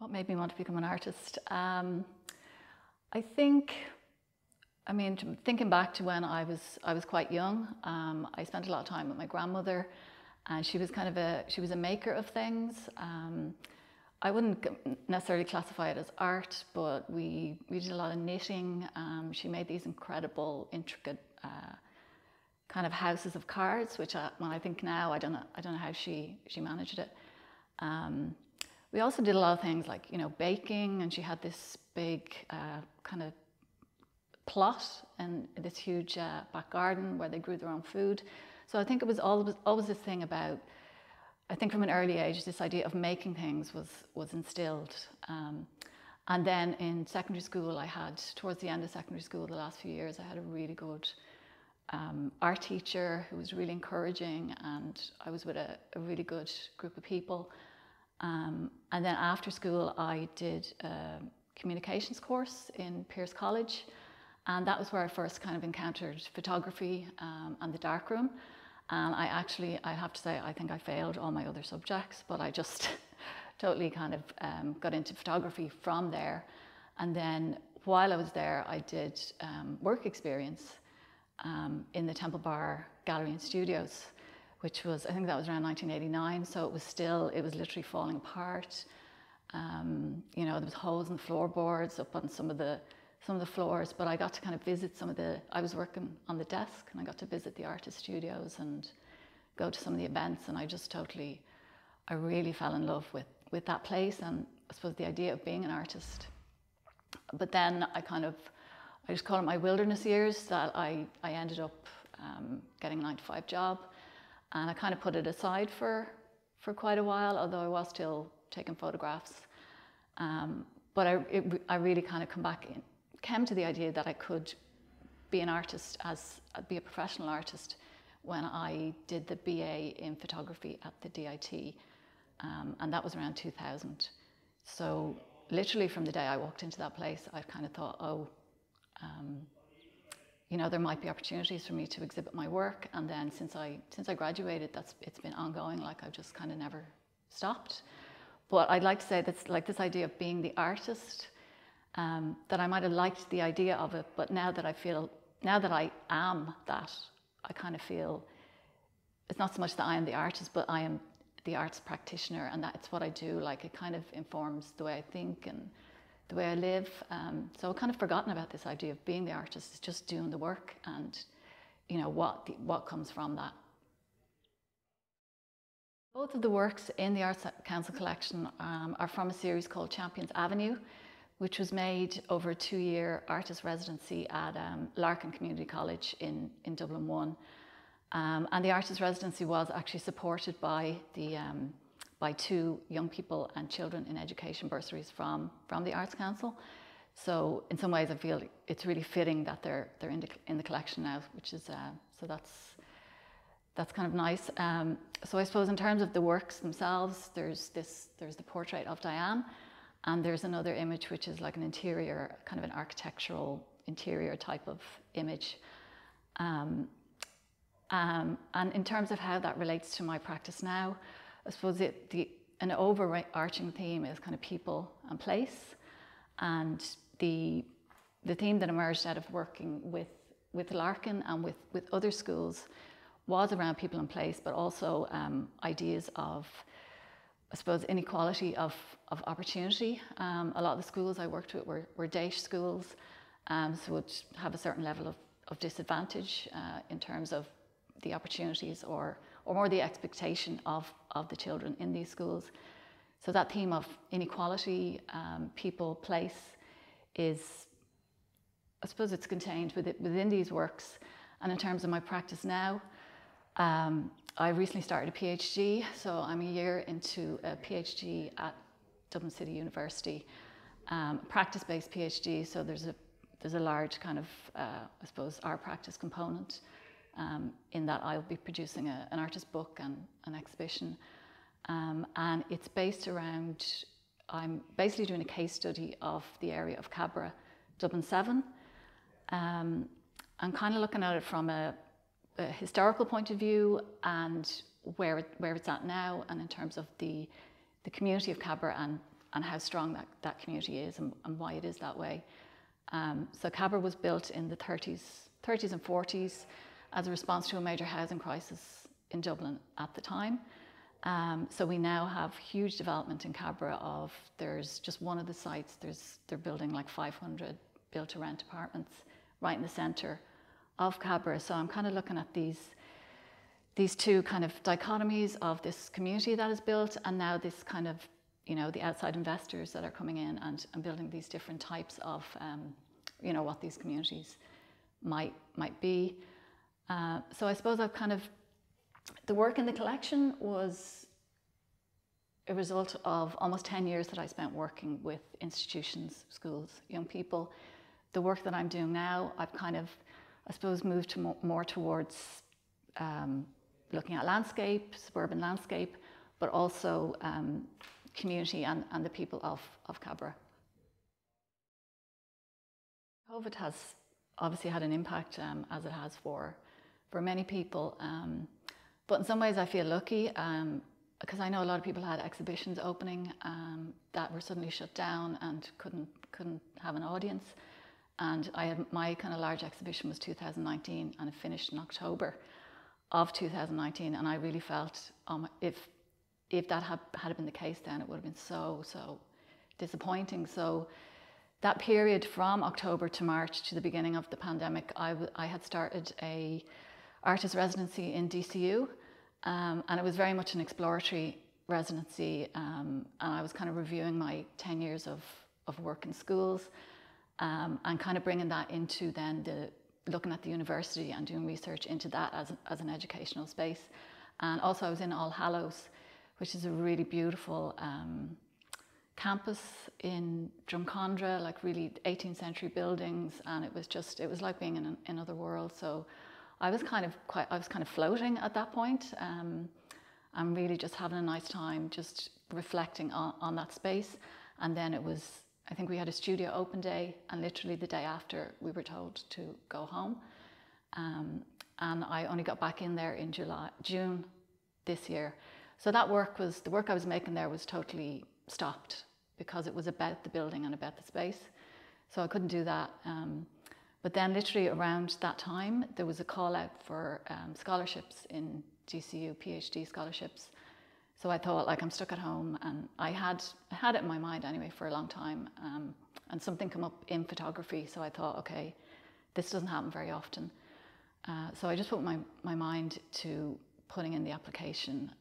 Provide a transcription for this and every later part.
What made me want to become an artist? I think, I mean, thinking back to when I was quite young, I spent a lot of time with my grandmother, and she was she was a maker of things. I wouldn't necessarily classify it as art, but we did a lot of knitting. She made these incredible, intricate kind of houses of cards, which when I think now, I don't know how she managed it. We also did a lot of things like, you know, baking, and she had this big kind of plot and this huge back garden where they grew their own food. So I think it was always this thing about, I think from an early age, this idea of making things was instilled. And then in secondary school, towards the end of secondary school, the last few years, I had a really good art teacher who was really encouraging, and I was with a really good group of people. And then after school, I did a communications course in Pearse College, and that was where I first kind of encountered photography and the darkroom. And I have to say, I think I failed all my other subjects, but I just totally kind of got into photography from there. And then while I was there, I did work experience in the Temple Bar Gallery and Studios, which was, I think that was around 1989. So it was literally falling apart. You know, there was holes in the floorboards up on some of the floors, but I got to kind of visit I was working on the desk, and I got to visit the artist studios and go to some of the events, and I really fell in love with that place, and I suppose the idea of being an artist. But then I just call it my wilderness years, that I ended up getting a 9-to-5 job, and I kind of put it aside for quite a while, although I was still taking photographs. But I really kind of came to the idea that I could be an artist, be a professional artist, when I did the BA in photography at the DIT, and that was around 2000. So literally from the day I walked into that place, I kind of thought, you know, there might be opportunities for me to exhibit my work. And then since I graduated, it's been ongoing. Like, I've just kind of never stopped. But I'd like to say that's like this idea of being the artist, that I might have liked the idea of it, but now that I am that, I kind of feel it's not so much that I am the artist, but I am the arts practitioner, and that's what I do. Like, it kind of informs the way I think and the way I live. So I've kind of forgotten about this idea of being the artist. It's just doing the work, and you know what comes from that. Both of the works in the Arts Council collection are from a series called Champions Avenue, which was made over a 2-year artist residency at Larkin Community College in Dublin 1. And the artist residency was actually supported by 2 young people and children in education bursaries from the Arts Council. So in some ways, I feel it's really fitting that they're in the collection now, which is so that's kind of nice. So I suppose in terms of the works themselves, there's the portrait of Diane, and there's another image which is like an interior, kind of an architectural interior type of image. And in terms of how that relates to my practice now, I suppose an overarching theme is kind of people and place. And the theme that emerged out of working with Larkin and with other schools was around people and place, but also ideas of, I suppose, inequality of opportunity. A lot of the schools I worked with were day schools, so would have a certain level of disadvantage in terms of the opportunities or more the expectation of the children in these schools. So that theme of inequality, people, place is, I suppose it's contained within these works. And in terms of my practice now, I recently started a PhD, so I'm a year into a PhD at Dublin City University, practice-based PhD. So there's a large kind of, I suppose, art practice component in that I'll be producing an artist book and an exhibition, and it's based around. I'm basically doing a case study of the area of Cabra, Dublin 7, and kind of looking at it from a historical point of view and where it's at now, and in terms of the community of Cabra and how strong that community is and why it is that way. So Cabra was built in the 30s and 40s as a response to a major housing crisis in Dublin at the time. So we now have huge development in Cabra of, there's just one of the sites, they're building like 500 built to rent apartments right in the centre of Cabra. So I'm kind of looking at these two kind of dichotomies of this community that is built, and now this kind of, you know, the outside investors that are coming in and building these different types of, you know, what these communities might be. So I suppose I've kind of, the work in the collection was a result of almost 10 years that I spent working with institutions, schools, young people. The work that I'm doing now, I've kind of, I suppose, moved to more towards looking at landscape, suburban landscape, but also community and the people of Cabra. COVID has obviously had an impact, as it has for many people. But in some ways I feel lucky, because I know a lot of people had exhibitions opening that were suddenly shut down and couldn't have an audience. And I had, my kind of large exhibition was 2019, and it finished in October of 2019. And I really felt if that had been the case, then it would have been so disappointing. So that period from October to March to the beginning of the pandemic, I had started a artist residency in DCU, and it was very much an exploratory residency, and I was kind of reviewing my 10 years of work in schools, and kind of bringing that into then looking at the university and doing research into that as an educational space. And also I was in All Hallows, which is a really beautiful campus in Drumcondra, like really 18th century buildings, and it was like being in another world. So I was kind of floating at that point, and really just having a nice time, just reflecting on that space. And then it was, I think we had a studio open day, and literally the day after we were told to go home. And I only got back in there in June this year. So that the work I was making there was totally stopped, because it was about the building and about the space. So I couldn't do that. But then literally around that time, there was a call out for scholarships in GCU, PhD scholarships. So I thought, like, I'm stuck at home, and I had it in my mind anyway for a long time, and something come up in photography. So I thought, okay, this doesn't happen very often. So I just put my mind to putting in the application.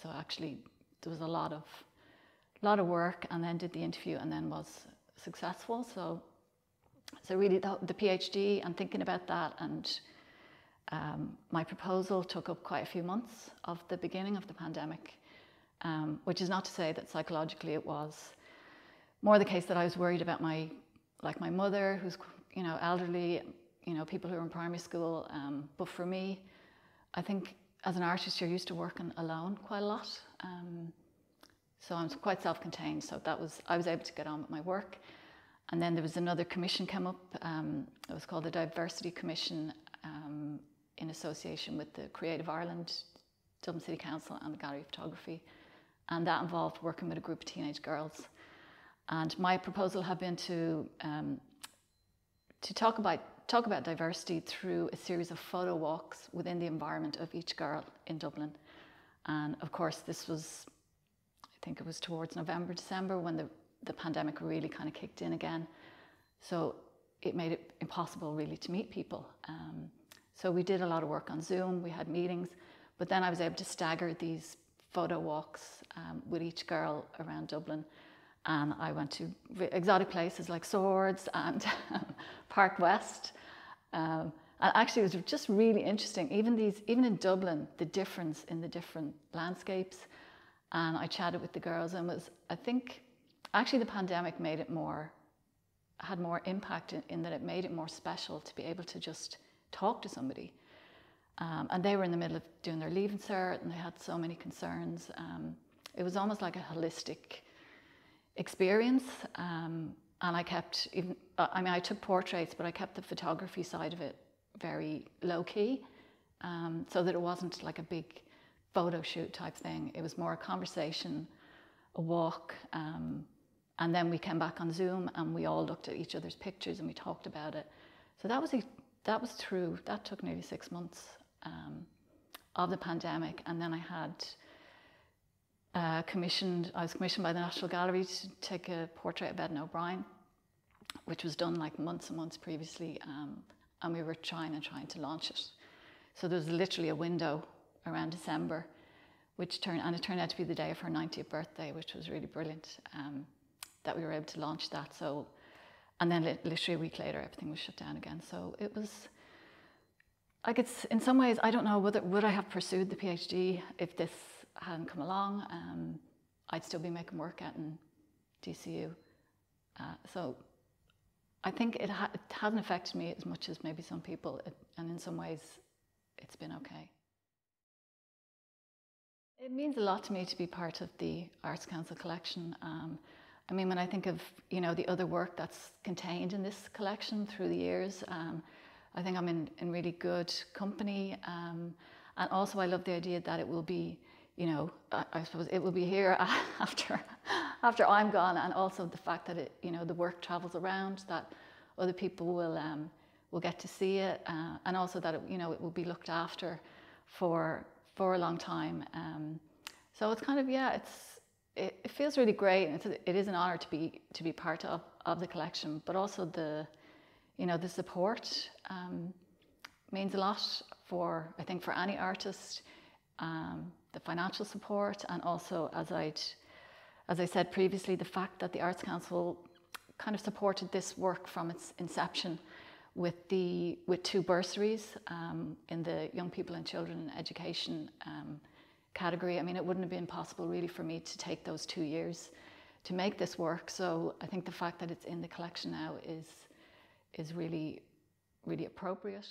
So actually there was a lot of work, and then did the interview, and then was successful. So really the PhD and thinking about that, and my proposal took up quite a few months of the beginning of the pandemic, which is not to say that psychologically it was more the case that I was worried about my mother, who's, you know, elderly, you know, people who are in primary school. But for me, I think as an artist, you're used to working alone quite a lot. So I'm quite self-contained. So I was able to get on with my work. And then there was another commission came up. It was called the Diversity Commission, in association with the Creative Ireland, Dublin City Council, and the Gallery of Photography. And that involved working with a group of teenage girls. And my proposal had been to talk about diversity through a series of photo walks within the environment of each girl in Dublin. And of course, this was, I think it was towards November, December, when the pandemic really kind of kicked in again. So it made it impossible really to meet people. So we did a lot of work on Zoom, we had meetings, but then I was able to stagger these photo walks with each girl around Dublin. And I went to exotic places like Swords and Park West. And actually it was just really interesting, even in Dublin, the difference in the different landscapes. And I chatted with the girls, and I think actually the pandemic had more impact in that it made it more special to be able to just talk to somebody. And they were in the middle of doing their Leaving Cert, and they had so many concerns. It was almost like a holistic experience. And I kept, I took portraits, but I kept the photography side of it very low key, so that it wasn't like a big photo shoot type thing. It was more a conversation, a walk, And then we came back on Zoom and we all looked at each other's pictures and we talked about it. So that took nearly 6 months of the pandemic. And then I was commissioned by the National Gallery to take a portrait of Ed O'Brien, which was done like months and months previously. And we were trying to launch it. So there was literally a window around December, it turned out to be the day of her 90th birthday, which was really brilliant, that we were able to launch that. So, and then literally a week later, everything was shut down again. So it was, like, it's, in some ways, I don't know would I have pursued the PhD if this hadn't come along. I'd still be making work out in DCU. So I think it hasn't affected me as much as maybe some people, and in some ways, it's been okay. It means a lot to me to be part of the Arts Council collection. I mean, when I think of, you know, the other work that's contained in this collection through the years, I think I'm in really good company. And also I love the idea that it will be, you know, I suppose it will be here after I'm gone, and also the fact that it, you know, the work travels around, that other people will get to see it, and also that it, you know, it will be looked after for a long time. So it's kind of, yeah, it feels really great, and it is an honor to be part of the collection, but also the, you know, the support means a lot for, I think, for any artist, the financial support, and also, as I said previously, the fact that the Arts Council kind of supported this work from its inception with 2 bursaries in the Young People and Children in Education category. I mean, it wouldn't have been possible really for me to take those 2 years to make this work. So I think the fact that it's in the collection now is really, really appropriate.